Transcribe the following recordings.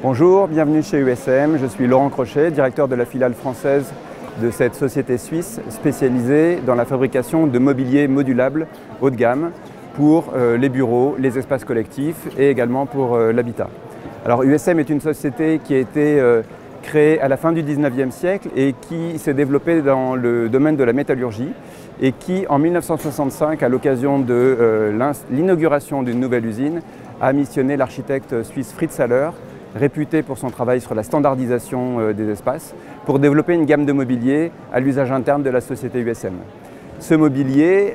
Bonjour, bienvenue chez USM. Je suis Laurent Crochet, directeur de la filiale française de cette société suisse spécialisée dans la fabrication de mobilier modulable haut de gamme pour les bureaux, les espaces collectifs et également pour l'habitat. Alors USM est une société qui a été créée à la fin du 19e siècle et qui s'est développée dans le domaine de la métallurgie et qui, en 1965, à l'occasion de l'inauguration d'une nouvelle usine, a missionné l'architecte suisse Fritz Haller, réputé pour son travail sur la standardisation des espaces, pour développer une gamme de mobilier à l'usage interne de la société USM. Ce mobilier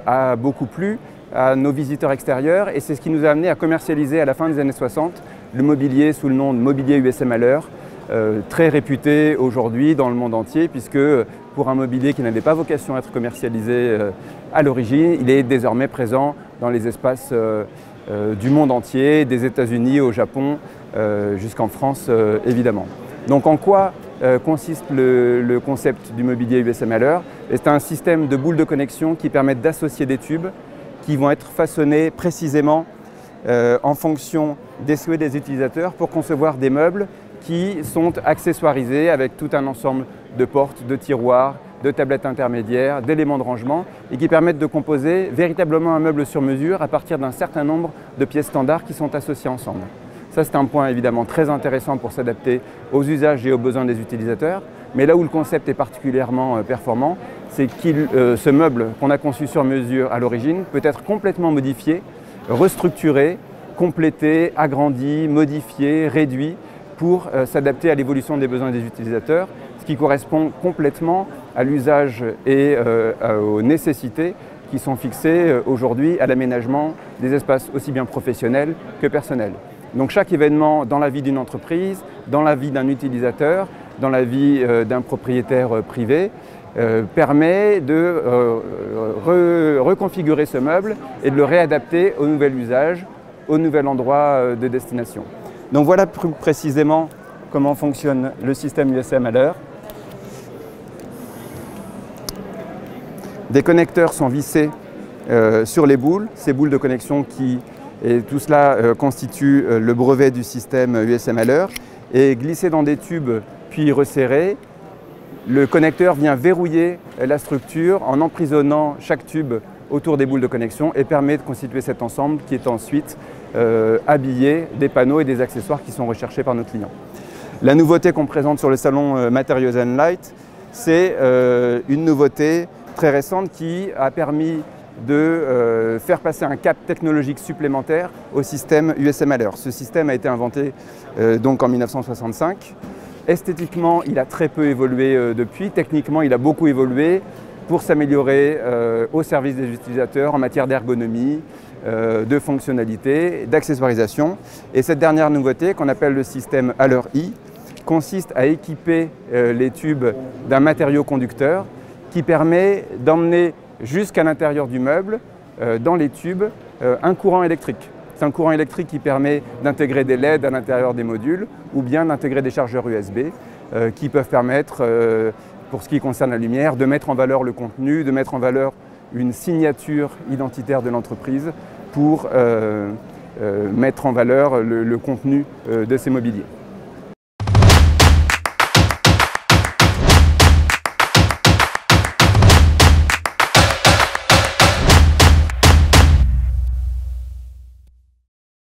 a beaucoup plu à nos visiteurs extérieurs et c'est ce qui nous a amené à commercialiser à la fin des années 60 le mobilier sous le nom de mobilier USM Haller, très réputé aujourd'hui dans le monde entier puisque pour un mobilier qui n'avait pas vocation à être commercialisé à l'origine, il est désormais présent dans les espaces du monde entier, des États-Unis au Japon, jusqu'en France évidemment. Donc en quoi consiste le concept du mobilier USM Haller? C'est un système de boules de connexion qui permettent d'associer des tubes qui vont être façonnés précisément en fonction des souhaits des utilisateurs pour concevoir des meubles qui sont accessoirisés avec tout un ensemble de portes, de tiroirs, de tablettes intermédiaires, d'éléments de rangement et qui permettent de composer véritablement un meuble sur mesure à partir d'un certain nombre de pièces standards qui sont associées ensemble. Ça, c'est un point évidemment très intéressant pour s'adapter aux usages et aux besoins des utilisateurs. Mais là où le concept est particulièrement performant, c'est que ce meuble qu'on a conçu sur mesure à l'origine peut être complètement modifié, restructuré, complété, agrandi, modifié, réduit pour s'adapter à l'évolution des besoins des utilisateurs, ce qui correspond complètement à l'usage et aux nécessités qui sont fixées aujourd'hui à l'aménagement des espaces aussi bien professionnels que personnels. Donc chaque événement dans la vie d'une entreprise, dans la vie d'un utilisateur, dans la vie d'un propriétaire privé, permet de reconfigurer ce meuble et de le réadapter au nouvel usage, au nouvel endroit de destination. Donc voilà plus précisément comment fonctionne le système USM Haller. Des connecteurs sont vissés sur les boules, ces boules de connexion et tout cela constitue le brevet du système USM Haller. Et glissés dans des tubes puis resserrés, le connecteur vient verrouiller la structure en emprisonnant chaque tube autour des boules de connexion et permet de constituer cet ensemble qui est ensuite habillé des panneaux et des accessoires qui sont recherchés par nos clients. La nouveauté qu'on présente sur le salon Materials & Light, c'est une nouveauté très récente qui a permis de faire passer un cap technologique supplémentaire au système USM Haller. Ce système a été inventé donc en 1965. Esthétiquement, il a très peu évolué depuis. Techniquement, il a beaucoup évolué pour s'améliorer au service des utilisateurs en matière d'ergonomie, de fonctionnalité, d'accessoirisation. Et cette dernière nouveauté, qu'on appelle le système Haller I, consiste à équiper les tubes d'un matériau conducteur qui permet d'emmener jusqu'à l'intérieur du meuble, dans les tubes, un courant électrique. C'est un courant électrique qui permet d'intégrer des LED à l'intérieur des modules ou bien d'intégrer des chargeurs USB qui peuvent permettre, pour ce qui concerne la lumière, de mettre en valeur le contenu, de mettre en valeur une signature identitaire de l'entreprise pour mettre en valeur le contenu de ces mobiliers.